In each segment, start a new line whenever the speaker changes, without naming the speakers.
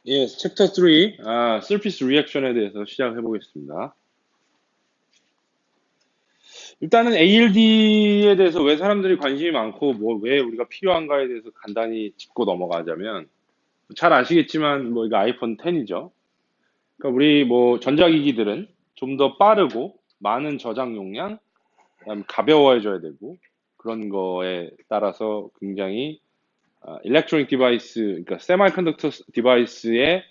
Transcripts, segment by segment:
예, 챕터 3, 서피스 리액션에 대해서 시작해 보겠습니다. 일단은 ALD에 대해서 왜 사람들이 관심이 많고, 뭐, 왜 우리가 필요한가에 대해서 간단히 짚고 넘어가자면, 잘 아시겠지만, 뭐, 이거 아이폰 10이죠. 그러니까 우리 뭐, 전자기기들은 좀 더 빠르고, 많은 저장 용량, 그다음에 가벼워져야 되고, 그런 거에 따라서 굉장히, 일렉트로닉 디바이스, 그러니까 세마이컨덕터 디바이스의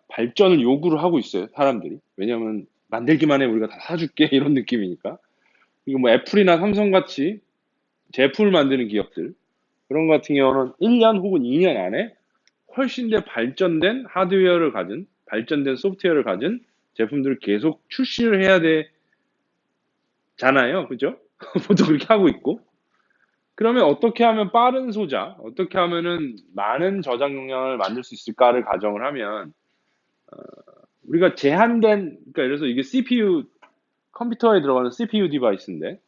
발전을 요구를 하고 있어요, 사람들이. 왜냐면 만들기만 해 우리가 다 사줄게 이런 느낌이니까. 이거 뭐 애플이나 삼성 같이 제품을 만드는 기업들 그런 거 같은 경우는 1년 혹은 2년 안에 훨씬 더 발전된 하드웨어를 가진 발전된 소프트웨어를 가진 제품들을 계속 출시를 해야 되잖아요. 그죠? 보통 그렇게 하고 있고. 그러면 어떻게 하면 빠른 소자, 어떻게 하면은 많은 저장 용량을 만들 수 있을까를 가정을 하면 우리가 제한된, 그러니까 예를 들어서 이게 CPU, 컴퓨터에 들어가는 CPU 디바이스인데,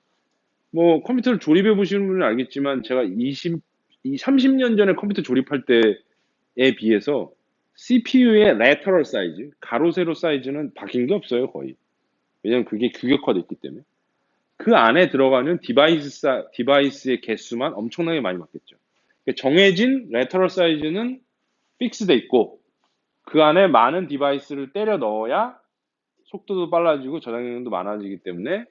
뭐 컴퓨터를 조립해 보시는 분은 알겠지만 제가 30년 전에 컴퓨터 조립할 때에 비해서 CPU의 레터럴 사이즈, 가로 세로 사이즈는 바뀐 게 없어요, 거의. 왜냐면 그게 규격화됐기 때문에. 그 안에 들어가는 디바이스의 개수만 엄청나게 많이 바뀌었죠. 그러니까 정해진 레터럴 사이즈는 픽스돼 있고 그 안에 많은 디바이스를 때려 넣어야 속도도 빨라지고 저장량도 많아지기 때문에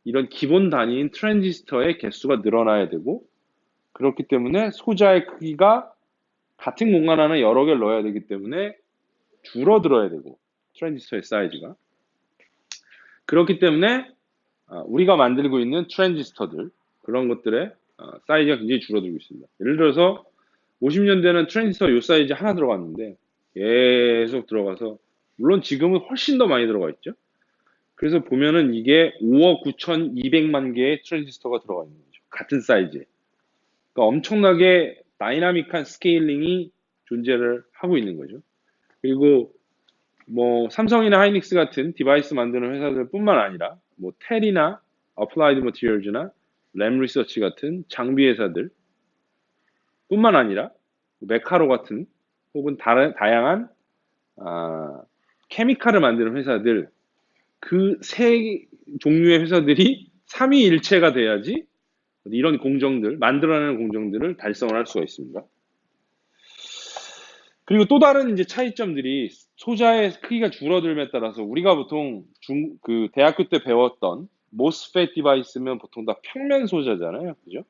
이런 기본 단위인 트랜지스터의 개수가 늘어나야 되고, 그렇기 때문에 소자의 크기가 같은 공간 안에 여러 개를 넣어야 되기 때문에 줄어들어야 되고, 트랜지스터의 사이즈가. 그렇기 때문에 우리가 만들고 있는 트랜지스터들, 그런 것들의 사이즈가 굉장히 줄어들고 있습니다. 예를 들어서 50년대는 트랜지스터 요 사이즈 하나 들어갔는데 계속 들어가서, 물론 지금은 훨씬 더 많이 들어가 있죠. 그래서 보면은 이게 5억 9,200만 개의 트랜지스터가 들어가 있는 거죠. 같은 사이즈에. 그러니까 엄청나게 다이나믹한 스케일링이 존재를 하고 있는 거죠. 그리고 뭐 삼성이나 하이닉스 같은 디바이스 만드는 회사들뿐만 아니라 뭐 텔이나 어플라이드 머티리얼즈나 램 리서치 같은 장비 회사들 뿐만 아니라 메카로 같은 혹은 다른 다양한 아, 케미칼을 만드는 회사들, 그 세 종류의 회사들이 삼위일체가 돼야지 이런 공정들, 만들어내는 공정들을 달성을 할 수가 있습니다. 그리고 또 다른 이제 차이점들이, 소자의 크기가 줄어들음에 따라서 우리가 보통 그 대학교 때 배웠던 모스펫 디바이스면 보통 다 평면 소자잖아요. 그죠?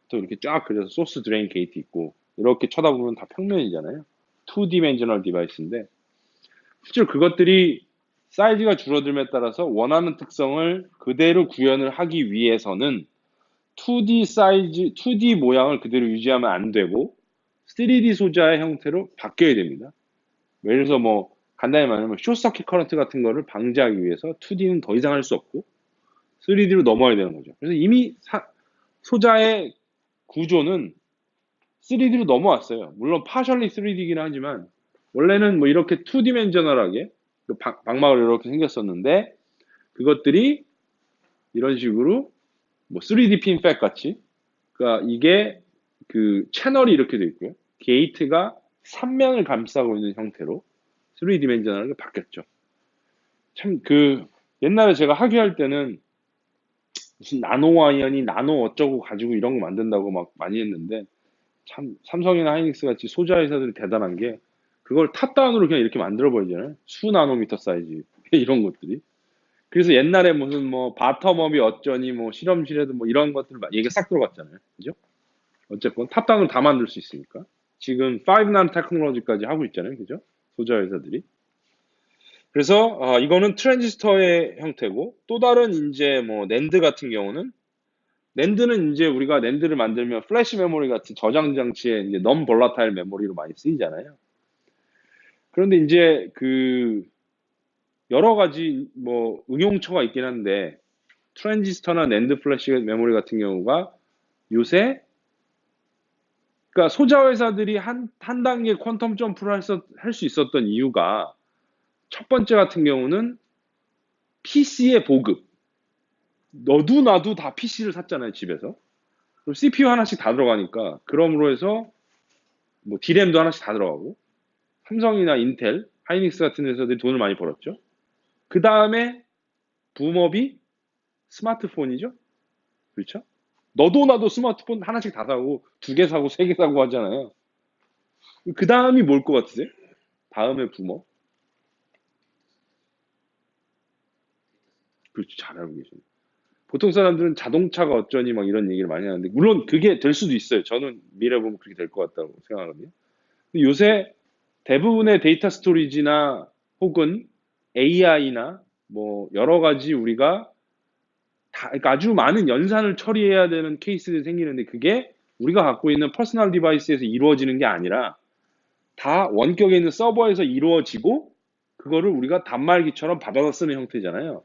또 이렇게 쫙 그려서 소스 드레인 게이트 있고 이렇게 쳐다보면 다 평면이잖아요. 2디멘셔널 디바이스인데 실제로 그것들이 사이즈가 줄어들음에 따라서 원하는 특성을 그대로 구현을 하기 위해서는 2D 사이즈, 2D 모양을 그대로 유지하면 안 되고 3D 소자의 형태로 바뀌어야 됩니다. 예를 들어서 뭐 간단히 말하면 숏서킷 커런트 같은 거를 방지하기 위해서 2D는 더 이상 할 수 없고 3D로 넘어야 되는 거죠. 그래서 이미 소자의 구조는 3D로 넘어왔어요. 물론 파셜리 3D이긴 하지만 원래는 뭐 이렇게 2디멘셔널하게 방막을 이렇게 생겼었는데 그것들이 이런 식으로 뭐 3D 핀백 같이, 그러니까 이게 그 채널이 이렇게 돼 있고요. 게이트가 3면을 감싸고 있는 형태로 3디멘셔널하게 바뀌었죠. 참 그 옛날에 제가 학위할 때는 무슨 나노 아이언이 나노 어쩌고 가지고 이런 거 만든다고 막 많이 했는데, 참 삼성이나 하이닉스 같이 소자 회사들이 대단한 게 그걸 탑다운으로 그냥 이렇게 만들어 버리잖아요. 수 나노미터 사이즈 이런 것들이. 그래서 옛날에 무슨 뭐 바텀업이 어쩌니 뭐 실험실에도 뭐 이런 것들 얘기가 싹 들어갔잖아요. 그죠? 어쨌건 탑다운을 다 만들 수 있으니까. 지금 5나노 테크놀로지까지 하고 있잖아요. 그죠? 소자 회사들이. 그래서 이거는 트랜지스터의 형태고, 또 다른 이제 뭐 낸드 같은 경우는, 낸드는 이제 우리가 낸드를 만들면 플래시 메모리 같은 저장 장치에 이제 non volatile 메모리로 많이 쓰이잖아요. 그런데 이제 그 여러 가지 뭐 응용처가 있긴 한데 트랜지스터나 낸드 플래시 메모리 같은 경우가 요새, 그러니까 소자 회사들이 한 단계 퀀텀 점프를 할 수 있었던 이유가, 첫 번째 같은 경우는 PC의 보급. 너도 나도 다 PC를 샀잖아요, 집에서. 그럼 CPU 하나씩 다 들어가니까, 그럼으로 해서 뭐 D램도 하나씩 다 들어가고 삼성이나 인텔, 하이닉스 같은 회사들이 돈을 많이 벌었죠. 그 다음에 붐업이 스마트폰이죠. 그렇죠? 너도 나도 스마트폰 하나씩 다 사고 두 개 사고 세 개 사고 하잖아요. 그 다음이 뭘 것 같으세요? 다음에 붐업? 그렇죠. 잘 알고 계시네. 보통 사람들은 자동차가 어쩌니 막 이런 얘기를 많이 하는데 물론 그게 될 수도 있어요. 저는 미래 보면 그렇게 될 것 같다고 생각하거든요. 근데 요새 대부분의 데이터 스토리지나 혹은 AI나 뭐 여러 가지 우리가 그러니까 아주 많은 연산을 처리해야 되는 케이스들이 생기는데 그게 우리가 갖고 있는 퍼스널 디바이스에서 이루어지는 게 아니라 다 원격에 있는 서버에서 이루어지고 그거를 우리가 단말기처럼 받아서 쓰는 형태잖아요.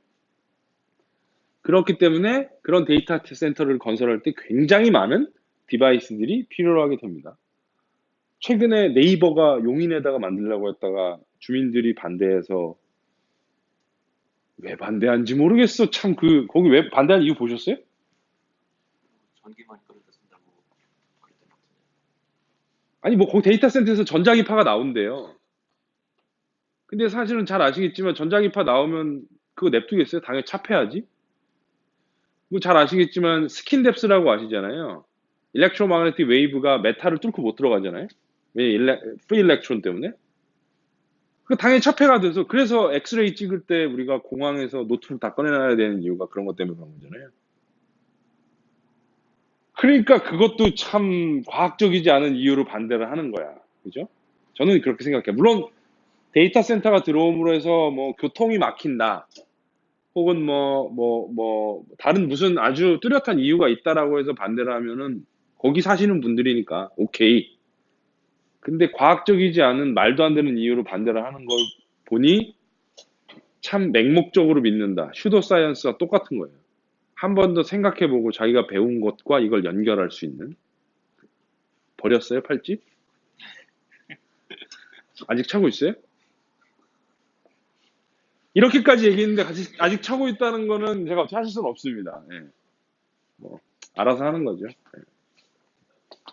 그렇기 때문에 그런 데이터 센터를 건설할 때 굉장히 많은 디바이스들이 필요로 하게 됩니다. 최근에 네이버가 용인에다가 만들려고 했다가 주민들이 반대해서 왜 반대한지 모르겠어. 참 거기 왜 반대한 이유 보셨어요?
전기만 끌어다 쓴다고 그랬던 것 같은데.
아니 뭐 거기 데이터 센터에서 전자기파가 나온대요. 근데 사실은 잘 아시겠지만 전자기파 나오면 그거 냅두겠어요? 당연히 차폐하지. 뭐 잘 아시겠지만 스킨뎁스라고 아시잖아요. 일렉트로마그네틱 웨이브가 메탈을 뚫고 못 들어가잖아요. 왜 프리 일렉트론 때문에? 그 당연히 차폐가 돼서 그래서 엑스레이 찍을 때 우리가 공항에서 노트북 다 꺼내놔야 되는 이유가 그런 것 때문에 그런 거잖아요. 그러니까 그것도 참 과학적이지 않은 이유로 반대를 하는 거야. 그죠? 저는 그렇게 생각해요. 물론 데이터 센터가 들어옴으로 해서 뭐 교통이 막힌다. 혹은 다른 무슨 아주 뚜렷한 이유가 있다라고 해서 반대를 하면은 거기 사시는 분들이니까 오케이. 근데 과학적이지 않은 말도 안 되는 이유로 반대를 하는 걸 보니 참 맹목적으로 믿는다. 슈도 사이언스와 똑같은 거예요. 한 번 더 생각해보고 자기가 배운 것과 이걸 연결할 수 있는. 버렸어요, 팔찌? 아직 차고 있어요? 이렇게까지 얘기했는데 아직 차고 있다는 거는 제가 어떻게 하실 수는 없습니다. 예. 뭐 알아서 하는 거죠. 예.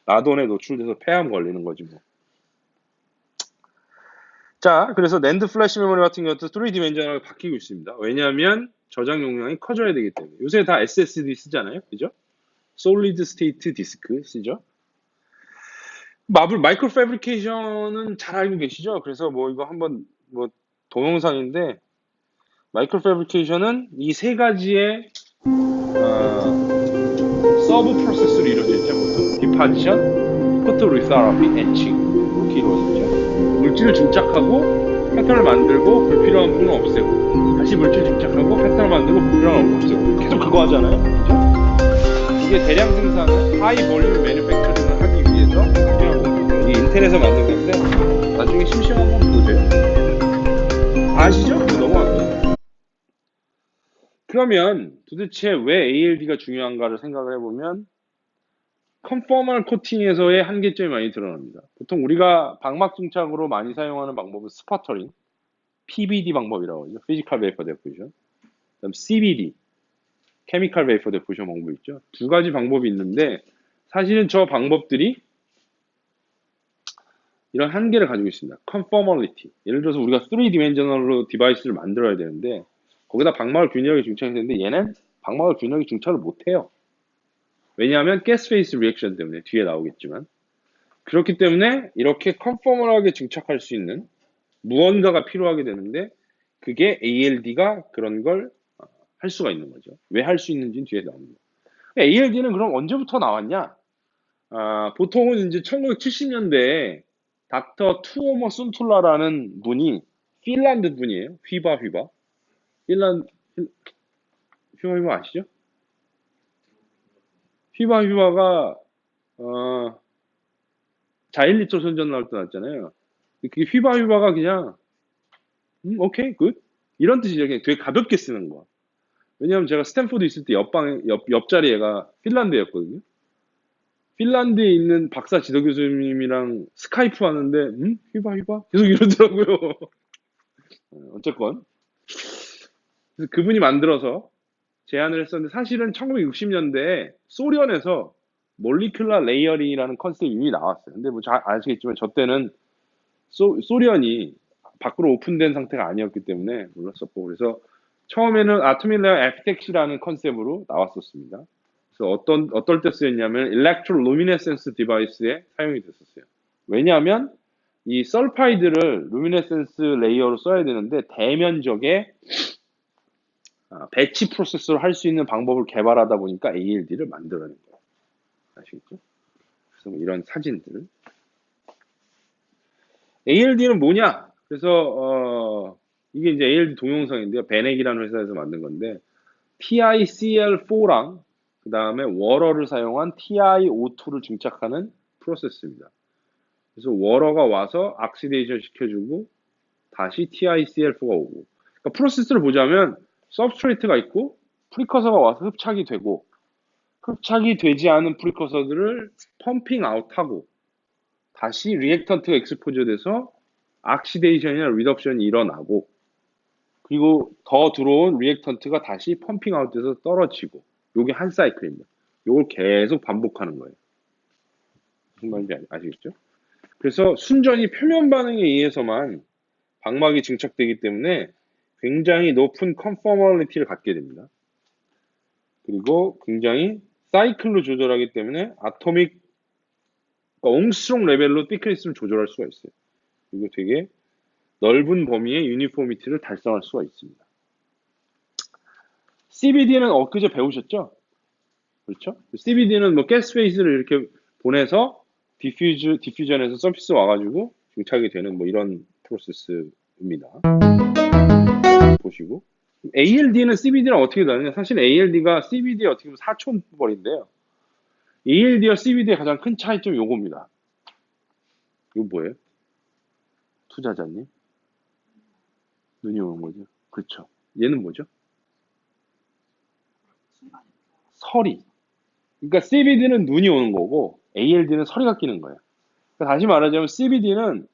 라돈에 노출돼서 폐암 걸리는 거지 뭐. 자, 그래서 낸드 플래시 메모리 같은 경우도 3디멘전으로 바뀌고 있습니다. 왜냐하면 저장 용량이 커져야 되기 때문에. 요새 다 SSD 쓰잖아요. 그죠? 솔리드 스테이트 디스크 쓰죠. 마이크로 패브리케이션은 잘 알고 계시죠? 그래서 뭐 이거 한번 뭐 동영상인데 마이크로 패브리케이션은 이 세 가지의 서브 프로세스로 이루어져 있죠. 보통 디파지션, 포토리사라피, etching 이렇게 이루어지죠. 물질을 증착하고 패턴을 만들고 불필요한 부분을 없애고 다시 물질 증착하고 패턴을 만들고 불필요한 부분을 없애고 계속 그거 하잖아요. 그죠? 이게 대량 생산을 하이 볼륨 매니팩처링을 하기 위해서 필요한 겁니다. 이게 인텔에서 만든 건데 나중에 심심한 건 보세요. 아시죠? 넘어갈게요. 그러면 도대체 왜 ALD가 중요한가를 생각을 해보면 컨포멀 코팅에서의 한계점이 많이 드러납니다. 보통 우리가 방막 증착으로 많이 사용하는 방법은 스퍼터링, PBD 방법이라고 하죠. 피지컬 베이퍼 데포지션. 그다음 CBD, 케미컬 베이퍼 데포지션 방법이 있죠. 두 가지 방법이 있는데 사실은 저 방법들이 이런 한계를 가지고 있습니다. 컨포멀리티. 예를 들어서 우리가 3디멘저널로 디바이스를 만들어야 되는데 거기다 방막을 균형이 중착이 되는데 얘는 방막을 균형이 중착을 못해요. 왜냐하면 가스 페이스 리액션 때문에 뒤에 나오겠지만 그렇기 때문에 이렇게 컨포멀하게 증착할 수 있는 무언가가 필요하게 되는데 그게 ALD가 그런 걸 할 수가 있는 거죠. 왜 할 수 있는지는 뒤에 나옵니다. ALD는 그럼 언제부터 나왔냐? 보통은 이제 1970년대에 닥터 투오머 순툴라라는 분이 핀란드 분이에요. 휘바. 핀란드, 휘바 아시죠? 휘바가 자일리톨 선전 나올 때 나왔잖아요. 그게 휘바가 그냥 오케이 굿 이런 뜻이죠. 그냥 되게 가볍게 쓰는 거. 왜냐하면 제가 스탠포드 있을 때 옆자리 애가 핀란드였거든요. 핀란드에 있는 박사 지도 교수님이랑 스카이프 하는데 휘바 계속 이러더라고요. 어쨌건 그래서 그분이 만들어서 제안을 했었는데 사실은 1960년대에 소련에서 몰리큘러 레이어링이라는 컨셉이 이미 나왔어요. 근데 뭐 잘 아시겠지만 저 때는 소련이 밖으로 오픈된 상태가 아니었기 때문에 몰랐었고, 그래서 처음에는 아토믹 레어 에피텍시라는 컨셉으로 나왔었습니다. 그래서 어떨 때 쓰였냐면 일렉트로 루미네센스 디바이스에 사용이 됐었어요. 왜냐하면 이 설파이드를 루미네센스 레이어로 써야 되는데 대면적에 배치 프로세스를 할 수 있는 방법을 개발하다 보니까 ALD를 만들어낸 거예요. 아시겠죠? 그래서 뭐 이런 사진들. ALD는 뭐냐? 그래서 이게 이제 ALD 동영상인데요. 베넥이라는 회사에서 만든 건데 TiCl4랑 그 다음에 워러를 사용한 TiO2를 증착하는 프로세스입니다. 그래서 워러가 와서 악시데이션 시켜주고 다시 TiCl4가 오고. 그러니까 프로세스를 보자면 서브스트레이트가 있고 프리커서가 와서 흡착이 되고 흡착이 되지 않은 프리커서들을 펌핑 아웃하고 다시 리액턴트가 익스포저 돼서 악시데이션이나 리덕션이 일어나고 그리고 더 들어온 리액턴트가 다시 펌핑 아웃돼서 떨어지고 요게 한 사이클입니다. 요걸 계속 반복하는 거예요. 무슨 말인지 아시겠죠? 그래서 순전히 표면 반응에 의해서만 방막이 증착되기 때문에 굉장히 높은 컨포멀리티를 갖게 됩니다. 그리고 굉장히 사이클로 조절하기 때문에 아토믹 그러니까 옹스트롱 레벨로 thickness를 조절할 수가 있어요. 그리고 되게 넓은 범위의 유니포미티를 달성할 수가 있습니다. CBD는 엊그제 배우셨죠? 그렇죠? CBD는 뭐 가스 페이스를 이렇게 보내서 디퓨전에서 서피스 와가지고 증착이 되는 뭐 이런 프로세스입니다. 보시고 ALD는 CBD랑 어떻게 다르냐? 사실 ALD가 CBD의 어떻게 보면 사촌벌인데요. ALD와 CBD의 가장 큰 차이점이 요겁니다. 이거 뭐예요? 투자자님? 눈이 오는 거죠. 그렇죠. 얘는 뭐죠? 서리. 그러니까 CBD는 눈이 오는 거고 ALD는 서리가 끼는 거예요. 그러니까 다시 말하자면 CBD는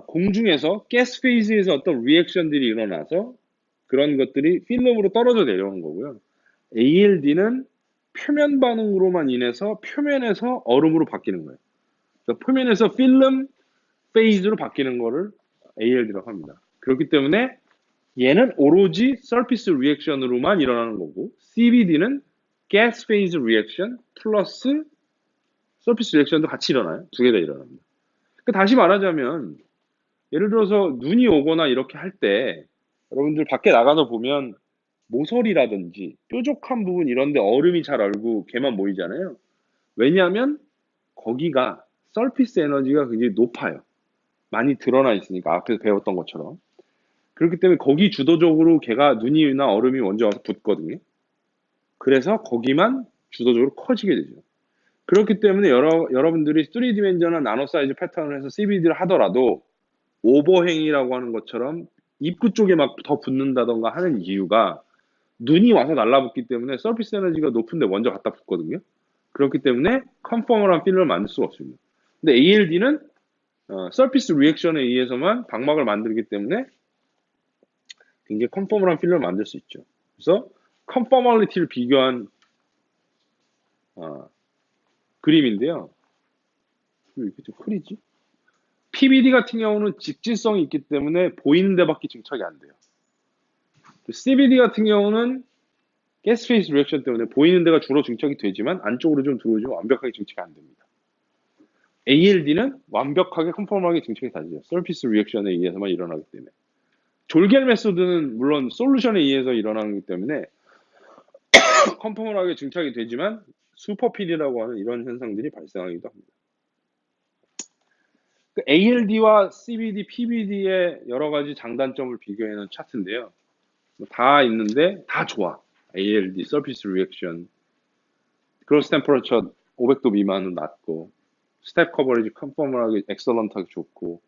공중에서 가스 페이즈에서 어떤 리액션들이 일어나서 그런 것들이 필름으로 떨어져 내려오는 거고요. ALD는 표면 반응으로만 인해서 표면에서 얼음으로 바뀌는 거예요. 그러니까 표면에서 필름 페이즈로 바뀌는 거를 ALD라고 합니다. 그렇기 때문에 얘는 오로지 서피스 리액션으로만 일어나는 거고 CBD는 가스 페이즈 리액션 플러스 서피스 리액션도 같이 일어나요. 두 개 다 일어납니다. 그러니까 다시 말하자면 예를 들어서 눈이 오거나 이렇게 할 때 여러분들 밖에 나가서 보면 모서리라든지 뾰족한 부분 이런 데 얼음이 잘 얼고 걔만 보이잖아요. 왜냐하면 거기가 서피스 에너지가 굉장히 높아요. 많이 드러나 있으니까 앞에서 배웠던 것처럼. 그렇기 때문에 거기 주도적으로 걔가 눈이나 얼음이 먼저 와서 붙거든요. 그래서 거기만 주도적으로 커지게 되죠. 그렇기 때문에 여러분들이 3디멘전한 나노 사이즈 패턴을 해서 CBD를 하더라도 오버행이라고 하는 것처럼 입구 쪽에 막 더 붙는다던가 하는 이유가 눈이 와서 날라붙기 때문에 서피스 에너지가 높은데 먼저 갖다 붙거든요. 그렇기 때문에 컨포멀한 필름을 만들 수가 없습니다. 근데 ALD는 서피스 리액션에 의해서만 방막을 만들기 때문에 굉장히 컨포멀한 필름을 만들 수 있죠. 그래서 컨포멀리티를 비교한 그림인데요. 왜 이렇게 좀 흐리지? PBD 같은 경우는 직진성이 있기 때문에 보이는 데밖에 증착이 안 돼요. CBD 같은 경우는 가스 페이스 리액션 때문에 보이는 데가 주로 증착이 되지만 안쪽으로 좀 들어오지만 완벽하게 증착이 안 됩니다. ALD는 완벽하게 컨포멀하게 증착이 되죠. 서피스 리액션에 의해서만 일어나기 때문에. 졸겔 메소드는 물론 솔루션에 의해서 일어나기 때문에 컨포멀하게 증착이 되지만 슈퍼필이라고 하는 이런 현상들이 발생하기도 합니다. ALD와 CBD, PBD의 여러 가지 장단점을 비교해 놓은 차트인데요. 다 있는데 다 좋아. ALD, 서피스 리액션, 그로스 템퍼러처 500도 미만은 낮고, 스텝 커버리지 컨포멀하게 엑설런트하게 좋고,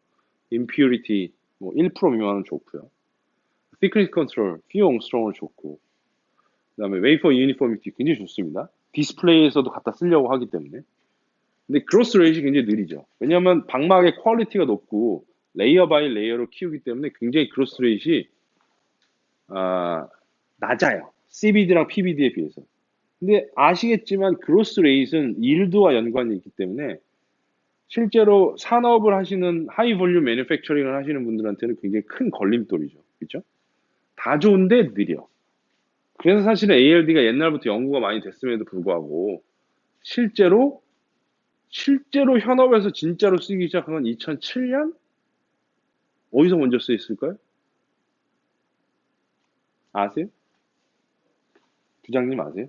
임퓨리티 뭐 1% 미만은 좋고요. thickness 컨트롤, few 옹스트롱을 좋고, 그 다음에 웨이퍼 유니포미티 굉장히 좋습니다. 디스플레이에서도 갖다 쓰려고 하기 때문에. 근데 그로스 레이트가 굉장히 느리죠. 왜냐하면 방막의 퀄리티가 높고 레이어 바이 레이어로 키우기 때문에 굉장히 그로스 레이트이 낮아요. CBD랑 PBD에 비해서. 근데 아시겠지만 그로스 레이트는 일드와 연관이 있기 때문에 실제로 산업을 하시는 하이 볼륨 매니팩처링을 하시는 분들한테는 굉장히 큰 걸림돌이죠. 그렇죠? 다 좋은데 느려. 그래서 사실은 ALD가 옛날부터 연구가 많이 됐음에도 불구하고 실제로 현업에서 진짜로 쓰기 시작한 건 2007년? 어디서 먼저 쓰였을까요? 아세요? 부장님 아세요?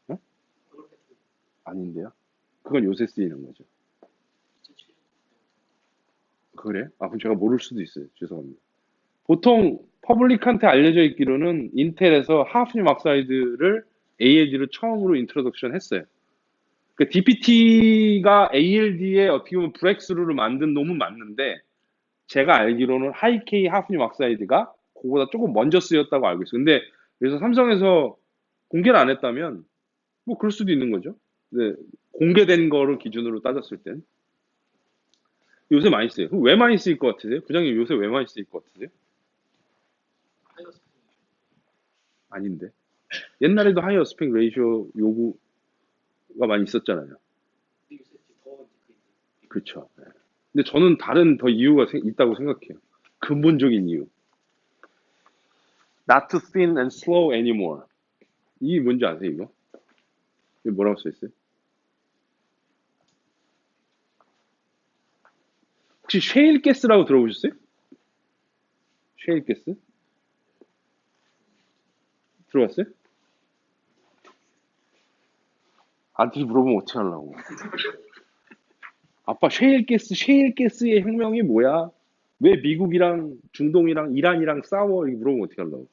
어? 아닌데요? 그건 요새 쓰이는 거죠. 그래? 아, 그럼 제가 모를 수도 있어요. 죄송합니다. 보통 퍼블릭한테 알려져 있기로는 인텔에서 하프늄 억사이드를 ALD로 처음으로 인트로덕션 했어요. 그 DPT가 ALD에 어떻게 보면 브렉스루를 만든 놈은 맞는데 제가 알기로는 하이케이 하프늄 억사이드가 그거보다 조금 먼저 쓰였다고 알고 있어요. 근데 그래서 삼성에서 공개를 안 했다면 뭐 그럴 수도 있는 거죠. 네, 공개된 거를 기준으로 따졌을 땐 요새 많이 쓰여요. 그럼 왜 많이 쓰일 것 같으세요? 부장님 요새 왜 많이 쓰일 것 같으세요?
하이어 스펙
아닌데. 옛날에도 하이어 스펙 레이쇼 요구가 많이 있었잖아요.
근데 요새 더 이제
그렇죠. 네. 근데 저는 다른 더 이유가 있다고 생각해요. 근본적인 이유. Not too thin and slow anymore. 이게 뭔지 아세요, 이거? 이거 뭐라고 써있어요? 혹시 쉐일 가스라고 들어보셨어요? 쉐일 가스? 들어봤어요? 아들이 물어보면 어떻게 하려고. 아빠, 쉐일 가스의 혁명이 뭐야? 왜 미국이랑 중동이랑 이란이랑 싸워? 이렇게 물어보면 어떻게 하려고.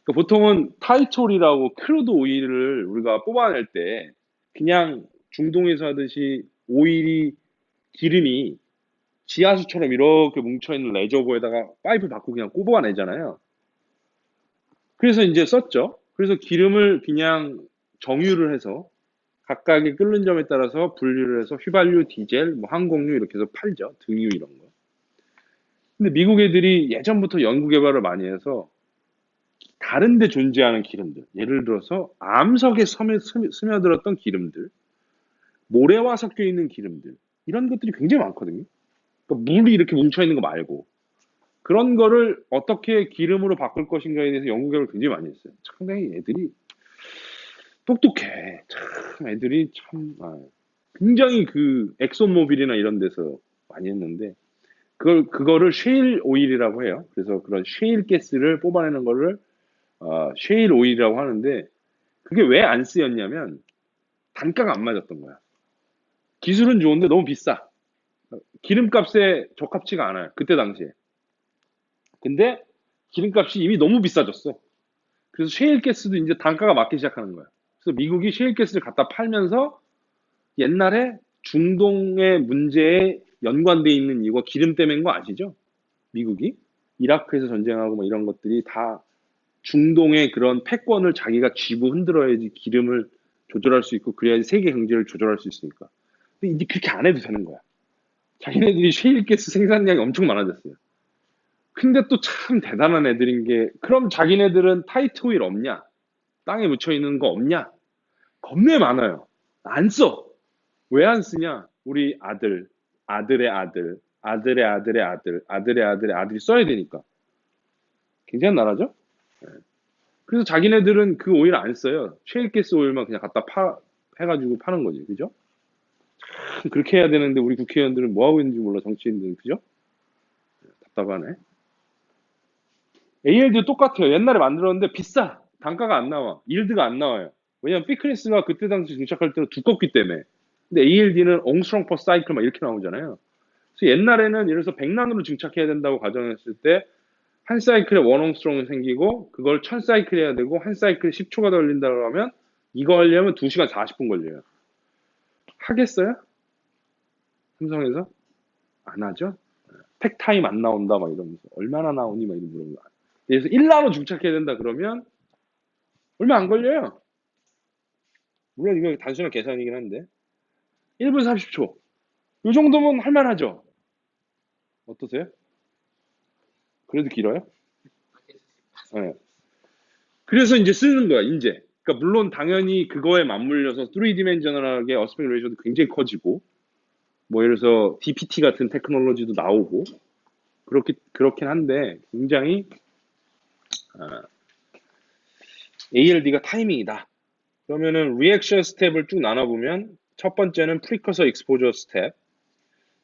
그러니까 보통은 타이톨이라고 크루드 오일을 우리가 뽑아낼 때 그냥 중동에서 하듯이 오일이 기름이 지하수처럼 이렇게 뭉쳐있는 레저버에다가 파이프 받고 그냥 뽑아내잖아요. 그래서 이제 썼죠. 그래서 기름을 그냥 정유를 해서 각각의 끓는 점에 따라서 분류를 해서 휘발유, 디젤, 뭐 항공유 이렇게 해서 팔죠. 등유 이런 거. 근데 미국 애들이 예전부터 연구 개발을 많이 해서 다른 데 존재하는 기름들, 예를 들어서 암석에 스며들었던 기름들, 모래와 섞여 있는 기름들, 이런 것들이 굉장히 많거든요. 그러니까 물이 이렇게 뭉쳐 있는 거 말고 그런 거를 어떻게 기름으로 바꿀 것인가에 대해서 연구 개발을 굉장히 많이 했어요. 상당히 애들이 똑똑해. 참 애들이 참 굉장히 그 엑소모빌이나 이런 데서 많이 했는데 그거를 쉐일 오일이라고 해요. 그래서 그런 쉐일 가스를 뽑아내는 거를 쉐일 오일이라고 하는데 그게 왜 안 쓰였냐면 단가가 안 맞았던 거야. 기술은 좋은데 너무 비싸. 기름값에 적합치가 않아요. 그때 당시에. 근데 기름값이 이미 너무 비싸졌어. 그래서 셰일가스도 이제 단가가 맞기 시작하는 거야. 그래서 미국이 셰일가스를 갖다 팔면서 옛날에 중동의 문제에 연관돼 있는 이거 기름 때문인 거 아시죠? 미국이 이라크에서 전쟁하고 뭐 이런 것들이 다 중동의 그런 패권을 자기가 쥐고 흔들어야지 기름을 조절할 수 있고 그래야지 세계 경제를 조절할 수 있으니까. 근데 이제 그렇게 안 해도 되는 거야. 자기네들이 셰일가스 생산량이 엄청 많아졌어요. 근데 또 참 대단한 애들인 게 그럼 자기네들은 타이트 오일 없냐? 땅에 묻혀 있는 거 없냐? 겁내 많아요. 안 써. 왜 안 쓰냐? 우리 아들, 아들의 아들, 아들의 아들의 아들, 아들의 아들의 아들이 써야 되니까. 굉장한 나라죠? 네. 그래서 자기네들은 그 오일 안 써요. 셰일가스 오일만 그냥 갖다 해가지고 파는 거지. 그죠? 참 그렇게 해야 되는데 우리 국회의원들은 뭐 하고 있는지 몰라, 정치인들은. 그죠? 답답하네. AL도 똑같아요. 옛날에 만들었는데 비싸. 단가가 안 나와. 일드가 안 나와요. 왜냐면 피크니스가 그때 당시 증착할 때는 두껍기 때문에. 근데 ALD는 옹스트롱 퍼 사이클 막 이렇게 나오잖아요. 그래서 옛날에는 예를 들어서 100난으로 증착해야 된다고 가정했을 때 한 사이클에 원 옹스트롱이 생기고 그걸 1000사이클 해야 되고 한 사이클에 10초가 걸린다고 하면 이거 하려면 2시간 40분 걸려요. 하겠어요? 삼성에서? 안 하죠? 팩타임 안 나온다 막 이러면서 얼마나 나오니 막 이런 물어보고. 그래서 1나노 증착해야 된다 그러면 얼마 안 걸려요. 물론 이거 단순한 계산이긴 한데 1분 30초 이 정도면 할만하죠. 어떠세요? 그래도 길어요? 네. 그래서 이제 쓰는 거야 이제. 그러니까 물론 당연히 그거에 맞물려서 3디멘셔널하게 어스펙트 레이셔도 굉장히 커지고 뭐 예를 들어서 DPT 같은 테크놀로지도 나오고 그렇긴 한데 굉장히 ALD가 타이밍이다. 그러면은 리액션 스텝을 쭉 나눠보면 첫 번째는 프리커서 익스포저 스텝,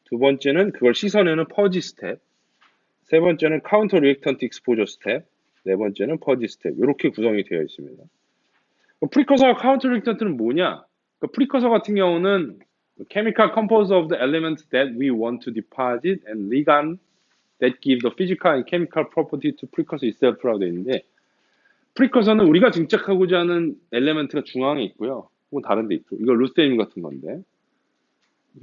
두 번째는 그걸 씻어내는 퍼지 스텝, 세 번째는 카운터 리액턴트 익스포저 스텝, 네 번째는 퍼지 스텝. 이렇게 구성이 되어 있습니다. 프리커서와 카운터 리액턴트는 뭐냐? 프리커서 같은 경우는 chemical composite of the elements that we want to deposit and ligand that give the physical and chemical property to precursor itself라고 되어 있는데 프리커서는 우리가 증착하고자 하는 엘레멘트가 중앙에 있고요. 혹은 다른 데 있고. 이거 루테늄 같은 건데.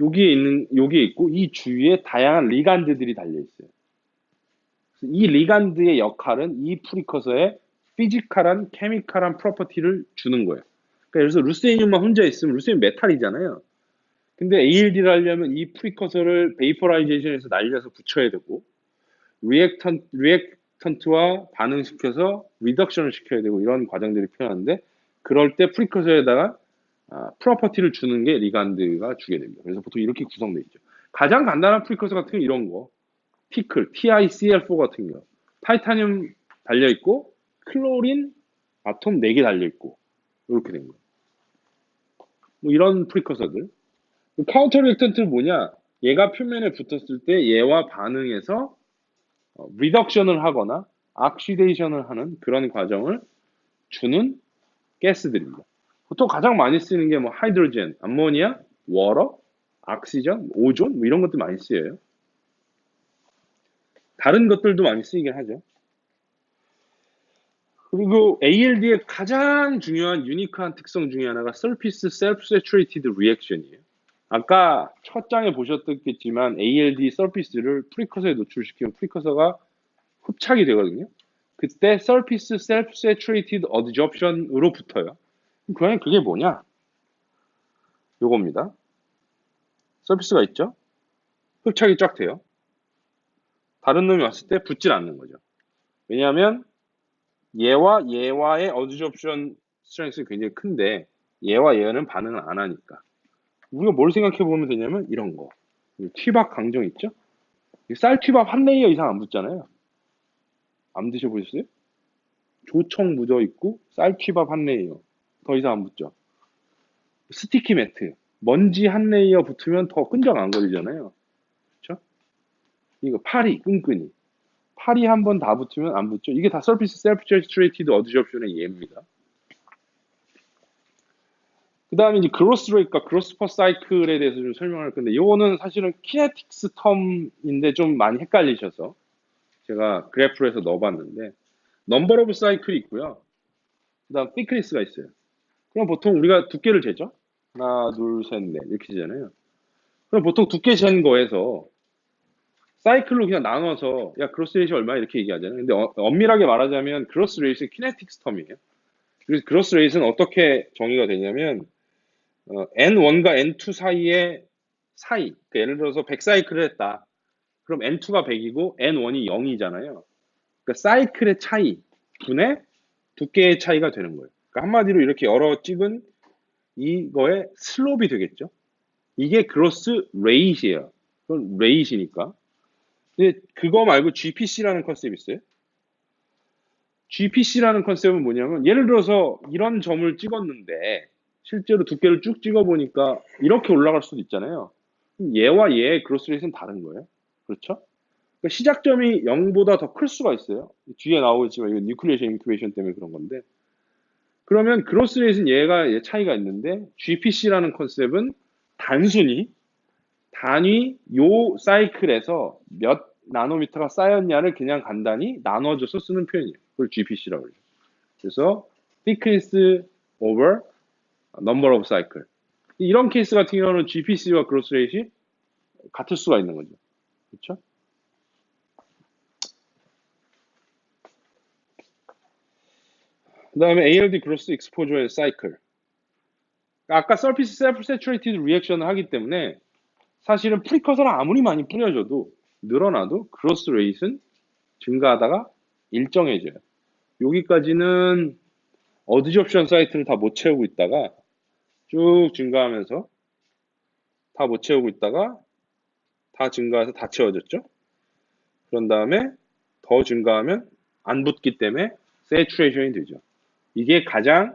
여기에 있고 이 주위에 다양한 리간드들이 달려 있어요. 이 리간드의 역할은 이 프리커서의 피지컬한 케미컬한 프로퍼티를 주는 거예요. 그러니까 예를 들어서 루세늄만 혼자 있으면 루세늄 메탈이잖아요. 근데 ALD를 하려면 이 프리커서를 베이퍼라이제이션에서 날려서 붙여야 되고 리액턴트와 반응시켜서 리덕션을 시켜야 되고 이런 과정들이 필요한데 그럴 때 프리커서에다가 프로퍼티를 주는 게 리간드가 주게 됩니다. 그래서 보통 이렇게 구성되어 있죠. 가장 간단한 프리커서 같은 경 이런 거 티클, TiCl4 같은 거 타이타늄 달려있고 클로린 아톰 4개 달려있고 이렇게 된 거예요. 뭐 이런 프리커서들 카운터 리액턴트는 뭐냐 얘가 표면에 붙었을 때 얘와 반응해서 리덕션을 하거나 악시데이션을 하는 그런 과정을 주는 가스들입니다. 보통 가장 많이 쓰는 게 뭐 하이드로젠, 암모니아, 워터, 악시전, 오존 뭐 이런 것들 많이 쓰여요. 다른 것들도 많이 쓰이긴 하죠. 그리고 ALD의 가장 중요한 유니크한 특성 중에 하나가 Surface Self-Saturated Reaction이에요. 아까 첫 장에 보셨겠지만 ALD 서피스를 프리커서에 노출시키면 프리커서가 흡착이 되거든요. 그때 Surface Self-Saturated Adsorption으로 붙어요. 그냥 그게 뭐냐? 요겁니다. 서피스가 있죠? 흡착이 쫙 돼요. 다른 놈이 왔을 때 붙질 않는 거죠. 왜냐하면 얘와의 어드접션 스트렝스가 굉장히 큰데 얘와 얘는 반응을 안 하니까 우리가 뭘 생각해 보면 되냐면 이런 거 튀밥 강정 있죠? 쌀 튀밥 한 레이어 이상 안 붙잖아요. 안 드셔보셨어요? 조청 묻어 있고 쌀 튀밥 한 레이어 더 이상 안 붙죠. 스티키 매트 먼지 한 레이어 붙으면 더 끈적 안 걸리잖아요. 그렇죠? 이거 파리 끈끈이 팔이 한 번 다 붙으면 안 붙죠. 이게 다 서피스 셀프 제스트레이티드 어드접션의 예입니다. 그 다음에 이제 그로스 레이트과 그로스 퍼 사이클에 대해서 좀 설명할 건데 이거는 사실은 키네틱스 텀인데 좀 많이 헷갈리셔서 제가 그래프로 해서 넣어봤는데 넘버 오브 사이클이 있고요. 그 다음 thickness가 있어요. 그럼 보통 우리가 두께를 재죠. 하나, 둘, 셋, 넷 이렇게 재잖아요. 그럼 보통 두께 잰 거에서 사이클로 그냥 나눠서 야 그로스 레이시 얼마 이렇게 얘기하잖아요. 근데 엄밀하게 말하자면 그로스 레이시는 키네틱스 텀이에요. 그래서 그로스 레이시는 어떻게 정의가 되냐면 N1과 N2 사이의 사이. 그러니까 예를 들어서 100사이클을 했다. 그럼 N2가 100이고 N1이 0이잖아요. 그러니까 사이클의 차이 분의 두께의 차이가 되는 거예요. 그러니까 한마디로 이렇게 열어 찍은 이거의 슬롭이 되겠죠. 이게 그로스 레이시예요. 그건 레이시니까. 근데 그거 말고 GPC라는 컨셉이 있어요. GPC라는 컨셉은 뭐냐면 예를 들어서 이런 점을 찍었는데 실제로 두께를 쭉 찍어보니까 이렇게 올라갈 수도 있잖아요. 얘와 얘의 그로스 레이트는 다른 거예요. 그렇죠? 그러니까 시작점이 0보다 더 클 수가 있어요. 뒤에 나오겠지만 이거 뉴클리에이션 인큐베이션 때문에 그런 건데 그러면 그로스 레이트는 얘 차이가 있는데 GPC라는 컨셉은 단순히 단위 요 사이클에서 몇 나노미터가 쌓였냐를 그냥 간단히 나눠줘서 쓰는 표현이에요. 그걸 GPC라고 그러죠. 그래서 thickness over number of cycle. 이런 케이스 같은 경우는 GPC와 그로스 레이트이 같을 수가 있는 거죠. 그렇죠? 그 다음에 ALD 그로스 익스포저의 사이클. 아까 surface self-saturated reaction을 하기 때문에 사실은 프리커서를 아무리 많이 뿌려줘도 늘어나도 그로스 레이트는 증가하다가 일정해져요. 여기까지는 어드접션 사이트를 다 못 채우고 있다가 쭉 증가하면서 다 못 채우고 있다가 다 증가해서 다 채워졌죠. 그런 다음에 더 증가하면 안 붙기 때문에 세츄레이션이 되죠. 이게 가장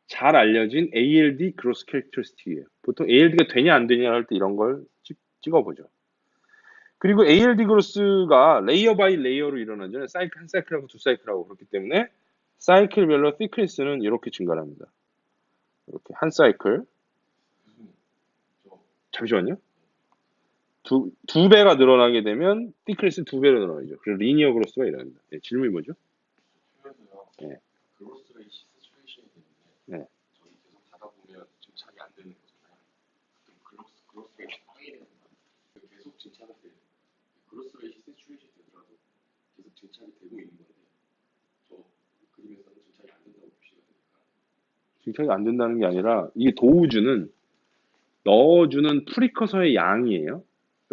잘 알려진 ALD 그로스 캐릭터리스틱이에요. 보통 ALD가 되냐 안 되냐 할 때 이런 걸 찍어보죠. 그리고 ALD 그로스가 레이어 바이 레이어로 일어나잖아요. 사이클 한 사이클하고 두 사이클하고 그렇기 때문에 사이클별로 thickness는 이렇게 증가합니다. 이렇게 한 사이클. 잠시만요. 두 배가 늘어나게 되면 thickness 두 배로 늘어나죠. 그래서 리니어 그로스가 일어납니다. 네, 질문이 뭐죠? 네.
그로스 레이시 시츄에이션이
네.
되는데 저희 계속 가다 보면 증착이 안 되는 거잖아요. 그럼 그로스 레이시 빵이 되는 거야. 계속 증착을 돼. 그로스 레이시 시츄에이션이 되더라도 계속 증착이 되고 있는 건데 저 그림에서는 증착이 안 된다고 표시가 되니까
증착이 안 된다는 게 아니라 이 도우주는 넣어주는 프리커서의 양이에요.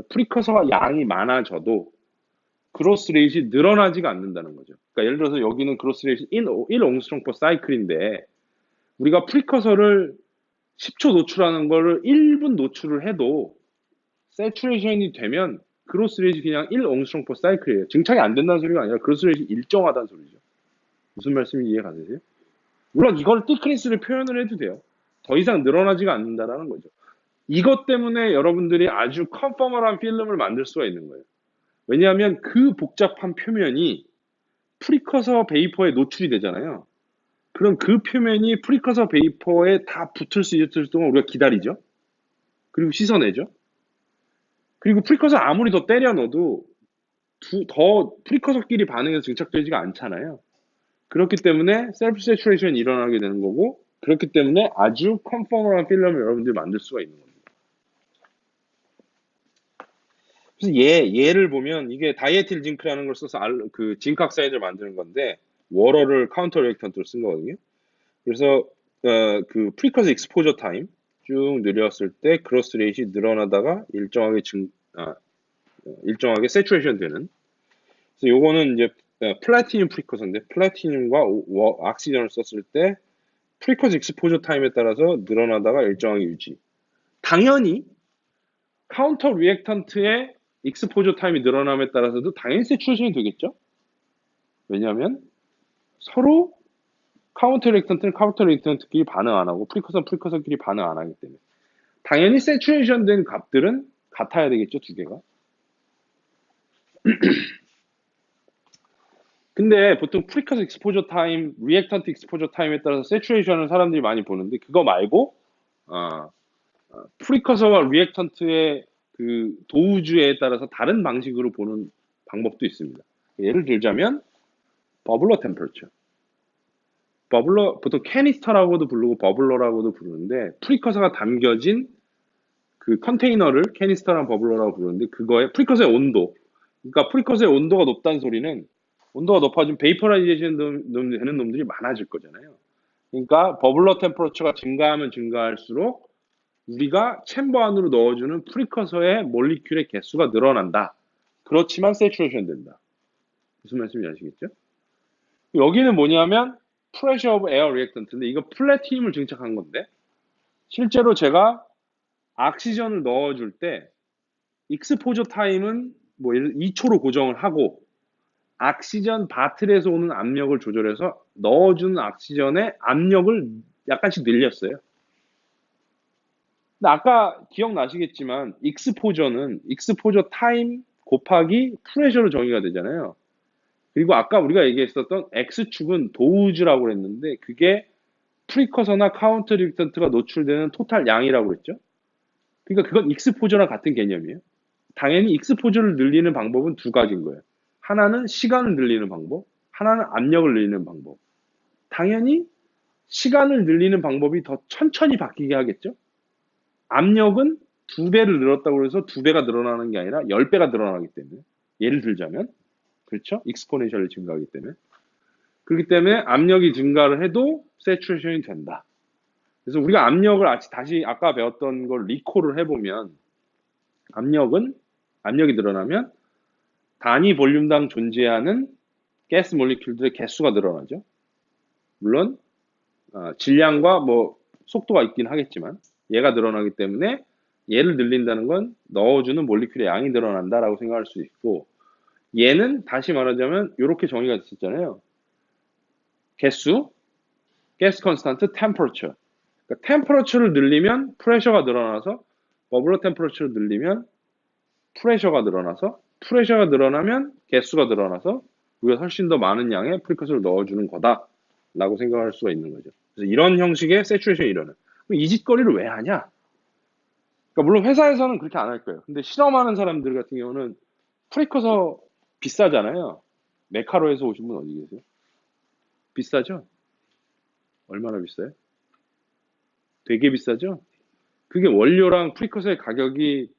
프리커서가 양이 많아져도 그로스 레이트이 늘어나지가 않는다는 거죠. 그러니까 예를 들어서 여기는 그로스 레이트 1 옹스트롱 퍼 사이클인데 우리가 프리커서를 10초 노출하는 거를 1분 노출을 해도 세츄레이션이 되면 그로스 레이트 그냥 1 옹스트롱 퍼 사이클이에요. 증착이 안 된다는 소리가 아니라 그로스 레이트 일정하다는 소리죠. 무슨 말씀인지 이해가 되세요? 물론 이걸 thickness를 표현을 해도 돼요. 더 이상 늘어나지가 않는다라는 거죠. 이것 때문에 여러분들이 아주 컨퍼멀한 필름을 만들 수가 있는 거예요. 왜냐하면 그 복잡한 표면이 프리커서 베이퍼에 노출이 되잖아요. 그럼 그 표면이 프리커서 베이퍼에 다 붙을 수 있을 동안 우리가 기다리죠. 그리고 씻어내죠. 그리고 프리커서 아무리 더 때려 넣어도 더 프리커서끼리 반응해서 증착되지가 않잖아요. 그렇기 때문에 셀프 세츄레이션이 일어나게 되는 거고, 그렇기 때문에 아주 컨퍼멀한 필름을 여러분들이 만들 수가 있는 겁니다. 그래서 얘를 보면 이게 다이에틸 징크라는 걸 써서 그 징크 악사이드를 만드는 건데 워러를 카운터 리액턴트로 쓴 거거든요. 그래서 그 프리커스 익스포저 타임 쭉 늘렸을 때 그로스 레이트이 늘어나다가 일정하게 세츄레이션 되는. 그래서 요거는 이제 플래티늄 프리커서인데 플래티늄과 악시전을 썼을 때 프리커스 익스포저 타임에 따라서 늘어나다가 일정하게 유지. 당연히 카운터 리액턴트의 익스포저 타임이 늘어남에 따라서도 당연히 세츄레이션이 되겠죠? 왜냐하면 서로 카운터 리액턴트는 카운터 리액턴트끼리 반응 안 하고 프리커서는 프리커서끼리 반응 안 하기 때문에 당연히 세츄레이션 된 값들은 같아야 되겠죠, 두 개가. 근데 보통 프리커서 익스포저 타임, 리액턴트 익스포저 타임에 따라서 세츄레이션을 사람들이 많이 보는데 그거 말고 프리커서와 리액턴트의 그 도우주에 따라서 다른 방식으로 보는 방법도 있습니다. 예를 들자면 버블러 템퍼러처. 버블러 보통 캐니스터라고도 부르고 버블러라고도 부르는데 프리커서가 담겨진 그 컨테이너를 캐니스터랑 버블러라고 부르는데 그거의 프리커서의 온도. 그러니까 프리커서의 온도가 높다는 소리는 온도가 높아지면 베이퍼라이제이션 되는 놈들이 많아질 거잖아요. 그러니까 버블러 템퍼러처가 증가하면 증가할수록 우리가 챔버 안으로 넣어주는 프리커서의 몰리큘의 개수가 늘어난다. 그렇지만 세츄레이션 된다. 무슨 말씀인지 아시겠죠? 여기는 뭐냐면 pressure of air reactant인데 이거 플래티늄을 증착한 건데 실제로 제가 악시전을 넣어줄 때 익스포저 타임은 뭐 2초로 고정을 하고 악시전 바틀에서 오는 압력을 조절해서 넣어주는 악시전의 압력을 약간씩 늘렸어요. 근데 아까 기억나시겠지만 익스포저는 익스포저 타임 곱하기 프레셔로 정의가 되잖아요. 그리고 아까 우리가 얘기했었던 X축은 도우즈라고 그랬는데 그게 프리커서나 카운터 리액턴트가 노출되는 토탈 양이라고 그랬죠. 그러니까 그건 익스포저랑 같은 개념이에요. 당연히 익스포저를 늘리는 방법은 두 가지인 거예요. 하나는 시간을 늘리는 방법, 하나는 압력을 늘리는 방법. 당연히 시간을 늘리는 방법이 더 천천히 바뀌게 하겠죠. 압력은 두 배를 늘었다고 해서 두 배가 늘어나는 게 아니라 10배가 늘어나기 때문에 예를 들자면 그렇죠? 익스포넨셜이 증가하기 때문에 그렇기 때문에 압력이 증가를 해도 세츄레이션이 된다. 그래서 우리가 압력을 다시 아까 배웠던 걸 리콜을 해보면 압력이 늘어나면 단위 볼륨당 존재하는 가스 몰리큘들의 개수가 늘어나죠. 물론 질량과 뭐 속도가 있긴 하겠지만 얘가 늘어나기 때문에 얘를 늘린다는 건 넣어주는 몰리큘의 양이 늘어난다라고 생각할 수 있고 얘는 다시 말하자면 이렇게 정의가 됐었잖아요. 개수, 가스 컨스탄트, 템퍼러처. 그러니까 템퍼러처를 늘리면 프레셔가 늘어나서 버블러 템퍼러처를 늘리면 프레셔가 늘어나서 프레셔가 늘어나면 개수가 늘어나서 우리가 훨씬 더 많은 양의 프리커스를 넣어주는 거다라고 생각할 수가 있는 거죠. 그래서 이런 형식의 세츄레이션이 일어나요. 그럼 이 짓거리를 왜 하냐? 그러니까 물론 회사에서는 그렇게 안 할 거예요. 근데 실험하는 사람들 같은 경우는 프리커서 비싸잖아요. 메카로에서 오신 분 어디 계세요? 비싸죠? 얼마나 비싸요? 되게 비싸죠? 그게 원료랑 프리커서의 가격이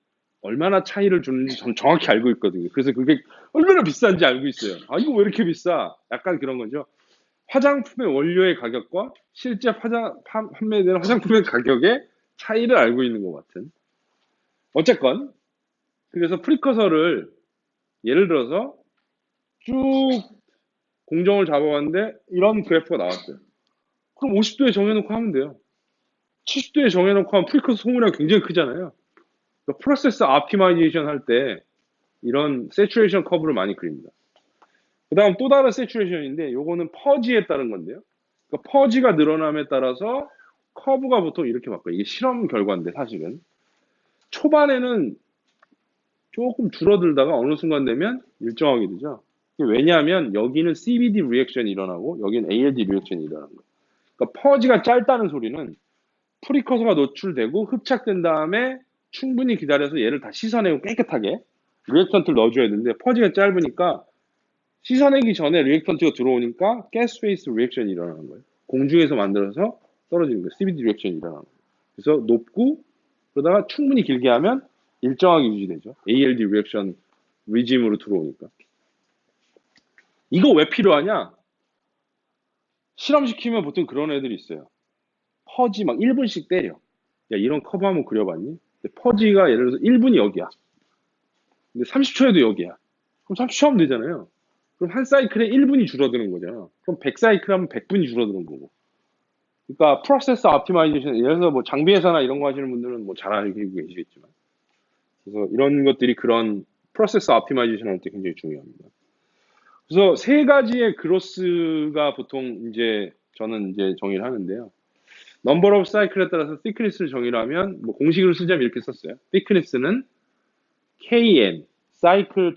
얼마나 차이를 주는지 전 정확히 알고 있거든요. 그래서 그게 얼마나 비싼지 알고 있어요. 아, 이거 왜 이렇게 비싸? 약간 그런 거죠. 화장품의 원료의 가격과 실제 판매되는 화장품의 가격의 차이를 알고 있는 것 같은. 어쨌건, 그래서 프리커서를 예를 들어서 쭉 공정을 잡아봤는데 이런 그래프가 나왔어요. 그럼 50도에 정해놓고 하면 돼요. 70도에 정해놓고 하면 프리커서 소모량이 굉장히 크잖아요. 그러니까 프로세스 optimization 할 때 이런 세츄레이션 커브를 많이 그립니다. 그 다음 또 다른 세츄레이션인데 요거는 퍼지에 따른 건데요. 그러니까 퍼지가 늘어남에 따라서 커브가 보통 이렇게 바뀌어요. 이게 실험 결과인데 사실은 초반에는 조금 줄어들다가 어느 순간 되면 일정하게 되죠. 왜냐하면 여기는 CVD 리액션이 일어나고 여기는 ALD 리액션이 일어나는 거예요. 그러니까 퍼지가 짧다는 소리는 프리커서가 노출되고 흡착된 다음에 충분히 기다려서 얘를 다 씻어내고 깨끗하게 리액턴트를 넣어줘야 되는데 퍼지가 짧으니까 씻어내기 전에 리액턴트가 들어오니까 가스 페이스 리액션이 일어나는 거예요. 공중에서 만들어서 떨어지는 거예요. CVD 리액션이 일어나는 거예요. 그래서 높고 그러다가 충분히 길게 하면 일정하게 유지되죠. ALD 리액션 리짐으로 들어오니까. 이거 왜 필요하냐? 실험시키면 보통 그런 애들이 있어요. 퍼지 막 1분씩 때려. 야, 이런 커브 한번 그려봤니? 근데 퍼지가 예를 들어서 1분이 여기야. 근데 30초에도 여기야. 그럼 30초 하면 되잖아요. 그럼 한 사이클에 1분이 줄어드는 거잖아. 그럼 100사이클 하면 100분이 줄어드는 거고. 그러니까 프로세스 optimization, 예를 들어서 뭐 장비 회사나 이런 거 하시는 분들은 뭐 잘 알고 계시겠지만. 그래서 이런 것들이 그런 프로세스 optimization 할 때 굉장히 중요합니다. 그래서 세 가지의 그로스가 보통 이제 저는 이제 정의를 하는데요. 넘버 오브 사이클에 따라서 thickness를 정의를 하면 뭐 공식을 쓰자면 이렇게 썼어요. thickness는 kn 사이클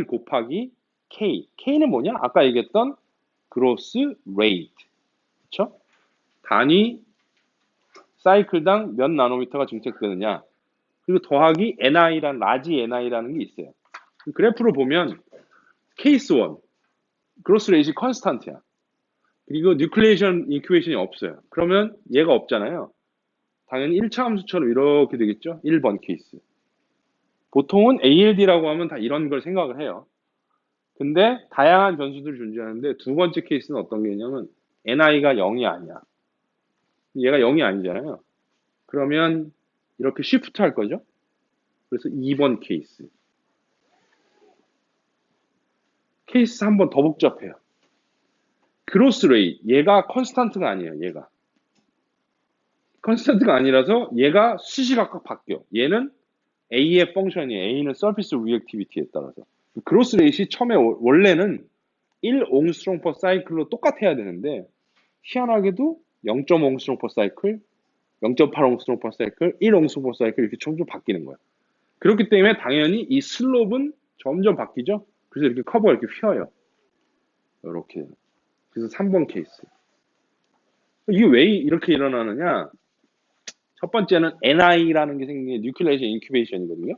곱하기 k. k는 뭐냐? 아까 얘기했던 gross rate. 그렇죠? 단위 사이클당 몇 나노미터가 증착되느냐. 그리고 더하기 ni라는 라지 ni라는 게 있어요. 그래프를 보면 케이스 1 gross rate이 컨스탄트야. 그리고 뉴클레이션 인큐베이션이 없어요. 그러면 얘가 없잖아요. 당연히 1차 함수처럼 이렇게 되겠죠? 1번 케이스. 보통은 ALD라고 하면 다 이런 걸 생각을 해요. 근데 다양한 변수들을 존재하는데 두 번째 케이스는 어떤 게 있냐면 NI가 0이 아니야. 얘가 0이 아니잖아요. 그러면 이렇게 시프트 할 거죠? 그래서 2번 케이스. 케이스 한 번 더 복잡해요. 그로스 레이 얘가 컨스탄트가 아니에요. 얘가 컨스탄트가 아니라서 얘가 수시각각 바뀌어. 얘는 A의 펑션이에요. A는 서피스 리액티비티에 따라서. 그로스 레이시 처음에 원래는 1옹스트롱 퍼 사이클로 똑같아야 되는데 희한하게도 0.5옹스트롱 퍼 사이클, 0.8옹스트롱 퍼 사이클, 1옹스트롱 퍼 사이클 이렇게 점점 바뀌는 거야. 그렇기 때문에 당연히 이 슬롭은 점점 바뀌죠. 그래서 이렇게 커브가 이렇게 휘어요. 이렇게. 그래서 3번 케이스. 이게 왜 이렇게 일어나느냐? 첫 번째는 NI라는 게 생긴 게 뉴클레이션 인큐베이션이거든요.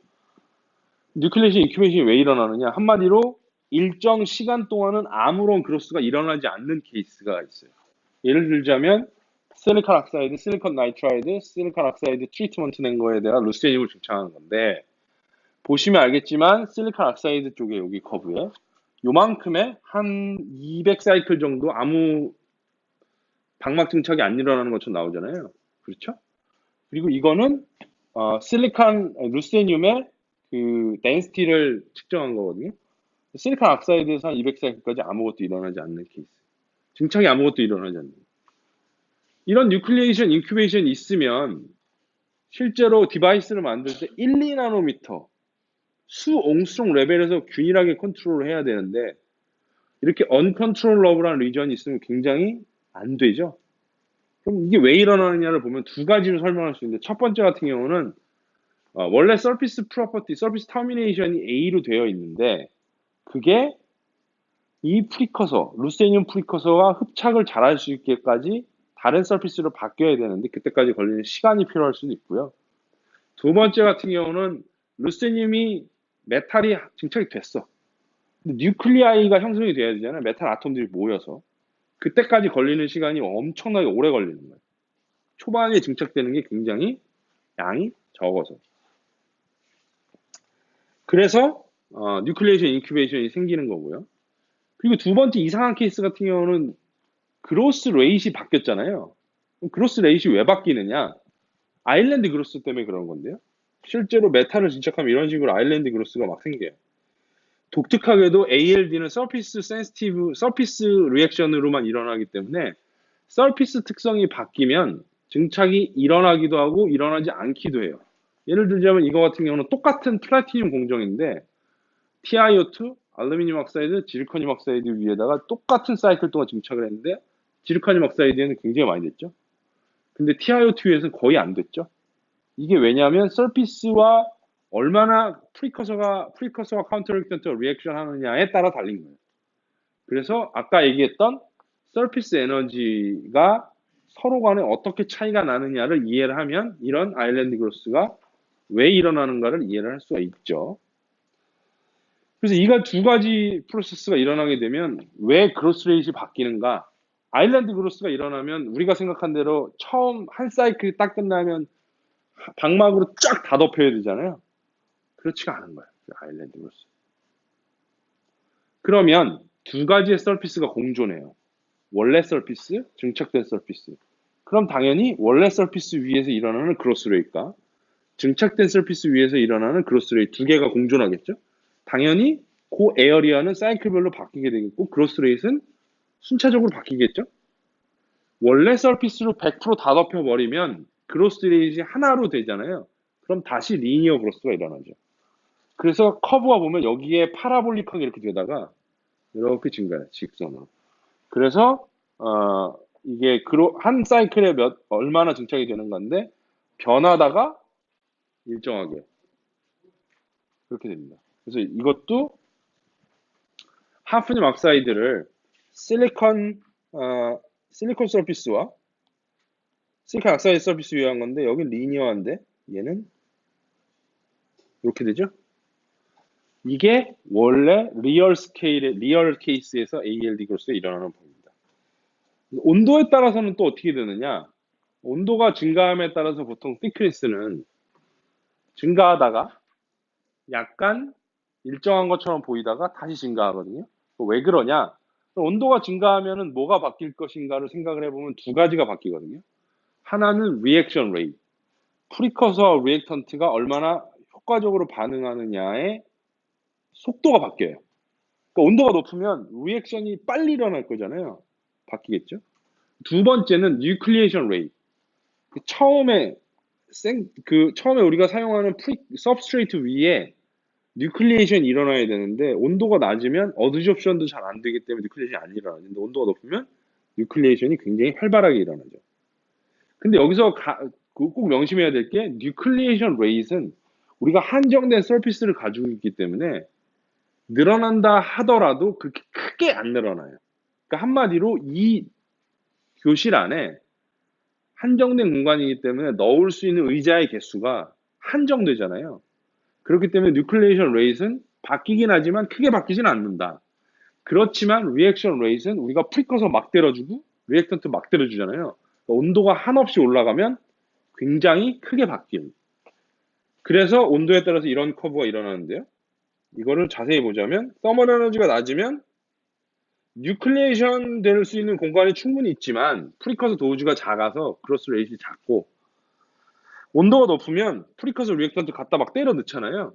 뉴클레이션 인큐베이션이 왜 일어나느냐? 한마디로 일정 시간 동안은 아무런 그로스가 일어나지 않는 케이스가 있어요. 예를 들자면 실리콘 악사이드, 실리콘 나이트라이드, 실리콘 악사이드 트리트먼트 낸 거에 대한 루스테늄을 증착하는 건데 보시면 알겠지만 실리콘 악사이드 쪽에 여기 커브에 요만큼의 한 200사이클 정도 아무 방막 증착이 안 일어나는 것처럼 나오잖아요. 그렇죠? 그리고 이거는 실리콘 루스테늄의 그 덴시티를 측정한 거거든요. 실리콘 악사이드에서 한 200사이클까지 아무것도 일어나지 않는 케이스. 증착이 아무것도 일어나지 않는. 이런 뉴클리에이션, 인큐베이션이 있으면 실제로 디바이스를 만들 때 1, 2나노미터 수옹스롱 레벨에서 균일하게 컨트롤을 해야 되는데 이렇게 언컨트롤러블한 리전이 있으면 굉장히 안 되죠. 그럼 이게 왜 일어나느냐를 보면 두 가지로 설명할 수 있는데 첫 번째 같은 경우는 원래 서피스 프로퍼티, 서피스 터미네이션이 A로 되어 있는데 그게 이 프리커서, 루세늄 프리커서가 흡착을 잘할 수 있게까지 다른 서피스로 바뀌어야 되는데 그때까지 걸리는 시간이 필요할 수도 있고요. 두 번째 같은 경우는 루세늄이 메탈이 증착이 됐어. 근데 뉴클리아이가 형성이 돼야 되잖아요. 메탈 아톰들이 모여서. 그때까지 걸리는 시간이 엄청나게 오래 걸리는 거예요. 초반에 증착되는 게 굉장히 양이 적어서. 그래서 뉴클리에이션 인큐베이션이 생기는 거고요. 그리고 두 번째 이상한 케이스 같은 경우는 그로스 레이트이 바뀌었잖아요. 그럼 그로스 레이트이 왜 바뀌느냐? 아일랜드 그로스 때문에 그런 건데요. 실제로 메탈을 진척하면 이런 식으로 아일랜드 그로스가 막 생겨요. 독특하게도 ALD는 서피스 센시티브, 서피스 리액션으로만 일어나기 때문에 서피스 특성이 바뀌면 증착이 일어나기도 하고 일어나지 않기도 해요. 예를 들자면 이거 같은 경우는 똑같은 플라티늄 공정인데 TiO2, 알루미늄 억사이드, 지르코늄 억사이드 위에다가 똑같은 사이클 동안 증착을 했는데 지르코늄 억사이드에는 굉장히 많이 됐죠. 근데 TiO2 위에서는 거의 안 됐죠. 이게 왜냐하면 서피스와 얼마나 프리커서가 카운터 리액턴트 리액션 하느냐에 따라 달린 거예요. 그래서 아까 얘기했던 서피스 에너지가 서로 간에 어떻게 차이가 나느냐를 이해를 하면 이런 아일랜드 그로스가 왜 일어나는가를 이해를 할 수가 있죠. 그래서 이가 두 가지 프로세스가 일어나게 되면 왜 그로스 레이트이 바뀌는가? 아일랜드 그로스가 일어나면 우리가 생각한 대로 처음 한 사이클이 딱 끝나면 방막으로 쫙 다 덮여야 되잖아요. 그렇지가 않은 거예요. 아일랜드 그로스. 그러면 두 가지의 서피스가 공존해요. 원래 서피스, 증착된 서피스. 그럼 당연히 원래 서피스 위에서 일어나는 그로스 레이트가 증착된 서피스 위에서 일어나는 그로스 레이트 두 개가 공존하겠죠? 당연히 그 에어리어는 사이클별로 바뀌게 되겠고 그로스 레이트는 순차적으로 바뀌겠죠? 원래 서피스로 100%다 덮여버리면 그로스 레이트이 하나로 되잖아요. 그럼 다시 리니어 그로스가 일어나죠. 그래서 커브가 보면 여기에 파라볼릭하게 이렇게 되다가 이렇게 증가해요. 직선으로. 그래서 이게 한 사이클에 얼마나 증착이 되는 건데 변하다가 일정하게 그렇게 됩니다. 그래서 이것도 하프늄 억사이드를 실리콘 서피스와 실리콘 억사이드 서피스 위한 건데 여긴 리니어한데 얘는 이렇게 되죠. 이게 원래 리얼 케이스에서 ALD 그로스가 일어나는 법입니다. 온도에 따라서는 또 어떻게 되느냐? 온도가 증가함에 따라서 보통 thickness는 증가하다가 약간 일정한 것처럼 보이다가 다시 증가하거든요. 왜 그러냐? 온도가 증가하면은 뭐가 바뀔 것인가를 생각을 해보면 두 가지가 바뀌거든요. 하나는 리액션 레이트, 프리커서 리액턴트가 얼마나 효과적으로 반응하느냐의 속도가 바뀌어요. 그러니까 온도가 높으면 리액션이 빨리 일어날 거잖아요. 바뀌겠죠? 두 번째는 뉴클리에이션 레이트. 처음에 우리가 사용하는 서브스트레이트 위에 뉴클리에이션이 일어나야 되는데 온도가 낮으면 어드sorption도 잘 안 되기 때문에 뉴클리에이션이 안 일어나는데 온도가 높으면 뉴클리에이션이 굉장히 활발하게 일어나죠. 근데 여기서 꼭 명심해야 될 게 뉴클리에이션 레이트는 우리가 한정된 서피스를 가지고 있기 때문에 늘어난다 하더라도 그렇게 크게 안 늘어나요. 그러니까 한마디로 이 교실 안에 한정된 공간이기 때문에 넣을 수 있는 의자의 개수가 한정되잖아요. 그렇기 때문에 뉴클리에이션 레이트는 바뀌긴 하지만 크게 바뀌진 않는다. 그렇지만 리액션 레이트는 우리가 프리커서 막 때려주고 리액턴트 막 때려주잖아요. 그러니까 온도가 한없이 올라가면 굉장히 크게 바뀝니다. 그래서 온도에 따라서 이런 커브가 일어나는데요. 이거를 자세히 보자면 서멀 에너지가 낮으면 뉴클리에이션 될 수 있는 공간이 충분히 있지만 프리커서 도우즈가 작아서 그로스 레이트이 작고 온도가 높으면 프리커서 리액턴트 갖다 막 때려 넣잖아요.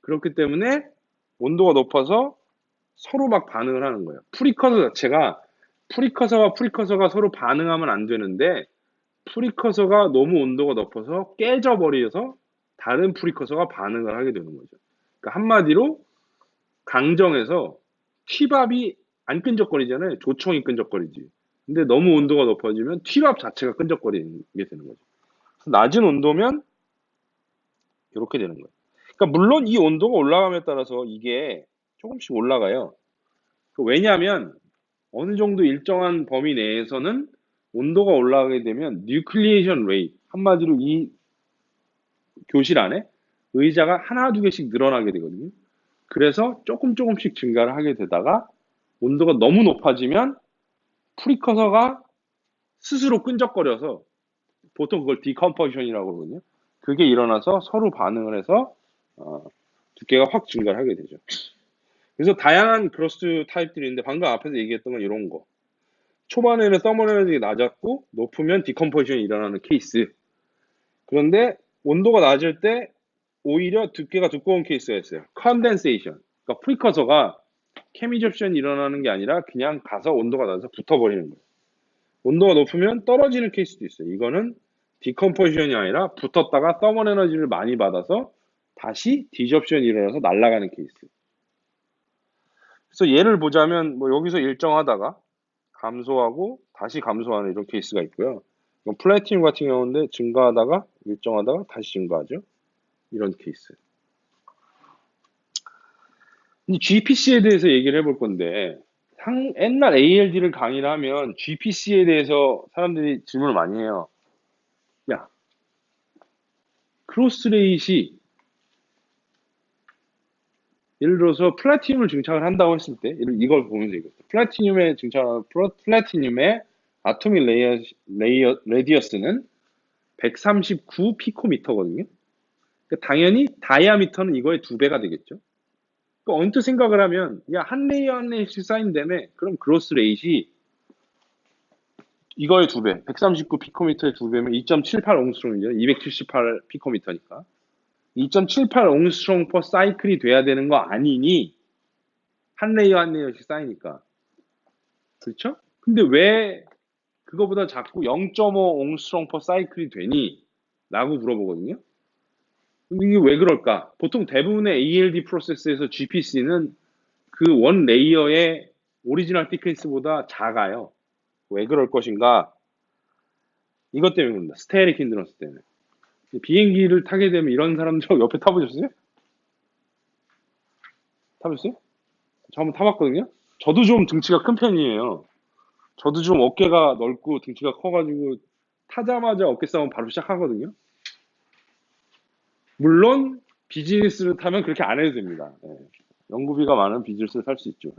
그렇기 때문에 온도가 높아서 서로 막 반응을 하는 거예요. 프리커서 자체가 프리커서와 프리커서가 서로 반응하면 안 되는데 프리커서가 너무 온도가 높아서 깨져버려서 다른 프리커서가 반응을 하게 되는 거죠. 그러니까 한마디로 강정에서 튀밥이 안 끈적거리잖아요. 조청이 끈적거리지. 근데 너무 온도가 높아지면 튀밥 자체가 끈적거리게 되는 거죠. 그래서 낮은 온도면 이렇게 되는 거예요. 그러니까 물론 이 온도가 올라감에 따라서 이게 조금씩 올라가요. 왜냐하면 어느 정도 일정한 범위 내에서는 온도가 올라가게 되면 뉴클리에이션 레이트, 한마디로 이 교실 안에 의자가 하나 두 개씩 늘어나게 되거든요. 그래서 조금씩 증가를 하게 되다가 온도가 너무 높아지면 프리커서가 스스로 끈적거려서 보통 그걸 디컴포지션이라고 그러거든요. 그게 일어나서 서로 반응을 해서 두께가 확 증가를 하게 되죠. 그래서 다양한 그로스 타입들이 있는데 방금 앞에서 얘기했던 건 이런 거. 초반에는 서머 에너지가 낮았고 높으면 디컴포지션이 일어나는 케이스. 그런데 온도가 낮을 때 오히려 두께가 두꺼운 케이스가 있어요. 컨덴세이션. 그러니까 프리커서가 케미 접션이 일어나는 게 아니라 그냥 가서 온도가 낮아서 붙어버리는 거예요. 온도가 높으면 떨어지는 케이스도 있어요. 이거는 디컴포지션이 아니라 붙었다가 서머 에너지를 많이 받아서 다시 디접션이 일어나서 날아가는 케이스. 그래서 예를 보자면 뭐 여기서 일정하다가 감소하고 다시 감소하는 이런 케이스가 있고요. 이건 플래티늄 같은 경우인데 증가하다가 일정하다가 다시 증가하죠. 이런 케이스. 이 GPC에 대해서 얘기를 해볼 건데 옛날 ALD를 강의를 하면 GPC에 대해서 사람들이 질문을 많이 해요. 야, 크로스레이시 예를 들어서 플래티늄을 증착을 한다고 했을 때 이걸 보면서 얘기했어요. 플래티늄의 아토믹 레디어스는 139 피코미터거든요. 그러니까 당연히 다이아미터는 이거의 2배가 되겠죠. 그러니까 언뜻 생각을 하면 야, 한 레이어 한 레이어씩 쌓인다며 그럼 그로스 레이시 이거의 2배, 139 피코미터의 2배면 2.78 옹스트롱이죠. 278 피코미터니까. 2.78 옹스트롱 퍼 사이클이 돼야 되는 거 아니니 한 레이어 한 레이어씩 쌓이니까. 그렇죠? 근데 왜 그거보다 작고 0.5 옹스트롱 퍼 사이클이 되니? 라고 물어보거든요. 근데 이게 왜 그럴까? 보통 대부분의 ALD 프로세스에서 GPC는 그 원 레이어의 오리지널 티크니스보다 작아요. 왜 그럴 것인가? 이것 때문입니다. 스테릭 힌드런스 때문에. 비행기를 타게 되면 이런 사람들 옆에 타보셨어요? 타보셨어요? 저 한번 타봤거든요. 저도 좀 등치가 큰 편이에요. 저도 좀 어깨가 넓고 등치가 커가지고 타자마자 어깨 싸움 바로 시작하거든요. 물론 비즈니스를 타면 그렇게 안 해도 됩니다. 예. 연구비가 많은 비즈니스를 탈 수 있죠.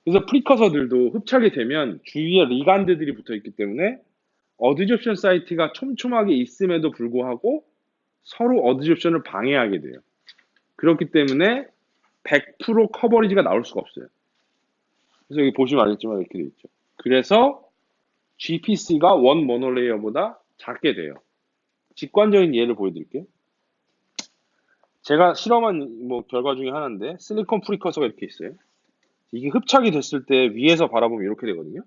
그래서 프리커서들도 흡착이 되면 주위에 리간드들이 붙어 있기 때문에 어드접션 사이트가 촘촘하게 있음에도 불구하고 서로 어드접션을 방해하게 돼요. 그렇기 때문에 100% 커버리지가 나올 수가 없어요. 그래서 여기 보시면 알겠지만 이렇게 돼 있죠. 그래서 GPC가 원 모노레이어보다 작게 돼요. 직관적인 예를 보여드릴게요. 제가 실험한 뭐 결과 중에 하나인데 실리콘 프리커서가 이렇게 있어요. 이게 흡착이 됐을 때 위에서 바라보면 이렇게 되거든요.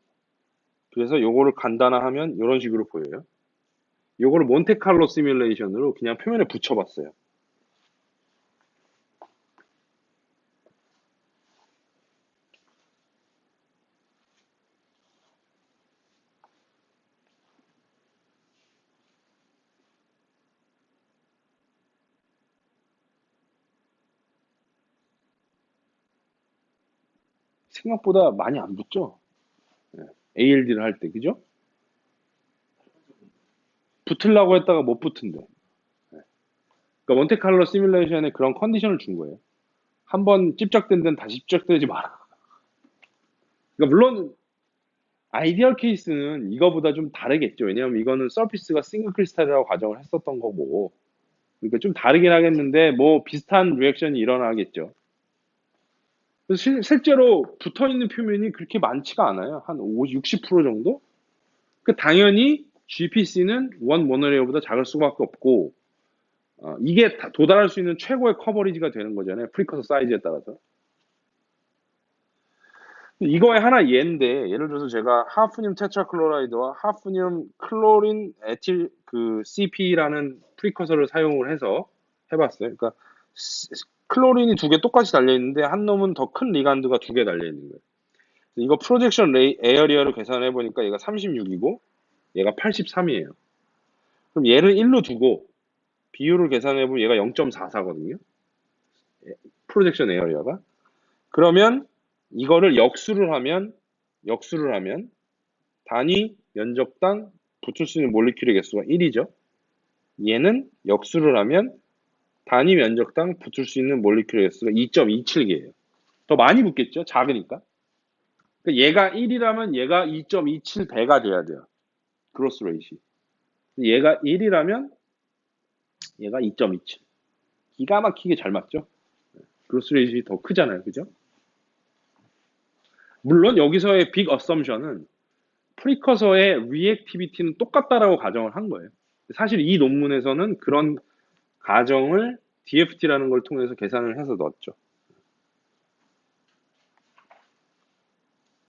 그래서 요거를 간단화하면 이런 식으로 보여요. 요거를 몬테칼로 시뮬레이션으로 그냥 표면에 붙여봤어요. 생각보다 많이 안 붙죠? ALD를 할 때, 그죠? 붙으려고 했다가 못 붙은데. 그러니까 몬테칼로 시뮬레이션에 그런 컨디션을 준 거예요. 한번 찝적된 데는 다시 찝적되지 마라. 그러니까 물론 아이디얼 케이스는 이거보다 좀 다르겠죠. 왜냐하면 이거는 서피스가 싱글 크리스탈이라고 가정을 했었던 거고. 그러니까 좀 다르긴 하겠는데 뭐 비슷한 리액션이 일어나겠죠. 그래서 실제로 붙어있는 표면이 그렇게 많지가 않아요. 한 60% 정도? 그 당연히 GPC는 원 모노레이어보다 작을 수밖에 없고 이게 도달할 수 있는 최고의 커버리지가 되는 거잖아요. 프리커서 사이즈에 따라서. 이거의 하나 예인데, 예를 들어서 제가 하프늄 테트라클로라이드와 하프늄 클로린 에틸 그 CP라는 프리커서를 사용을 해서 해봤어요. 그러니까 클로린이 두 개 똑같이 달려 있는데 한 놈은 더 큰 리간드가 두 개 달려 있는 거예요. 이거 프로젝션 에어리어를 계산해 보니까 얘가 36이고 얘가 83이에요. 그럼 얘를 1로 두고 비율을 계산해 보면 얘가 0.44거든요. 프로젝션 에어리어가. 그러면 이거를 역수를 하면 단위 면적당 붙을 수 있는 몰리큘의 개수가 1이죠. 얘는 역수를 하면 단위 면적당 붙을 수 있는 몰리큘의 개수가 2.27개예요. 더 많이 붙겠죠? 작으니까. 그러니까 얘가 1이라면 얘가 2.27배가 돼야 돼요. 그로스 레이시. 얘가 1이라면 얘가 2.27. 기가 막히게 잘 맞죠? 그로스 레이시 더 크잖아요. 그죠? 물론 여기서의 빅 어썸션은 프리커서의 리액티비티는 똑같다라고 가정을 한 거예요. 사실 이 논문에서는 그런 가정을 DFT라는 걸 통해서 계산을 해서 넣었죠.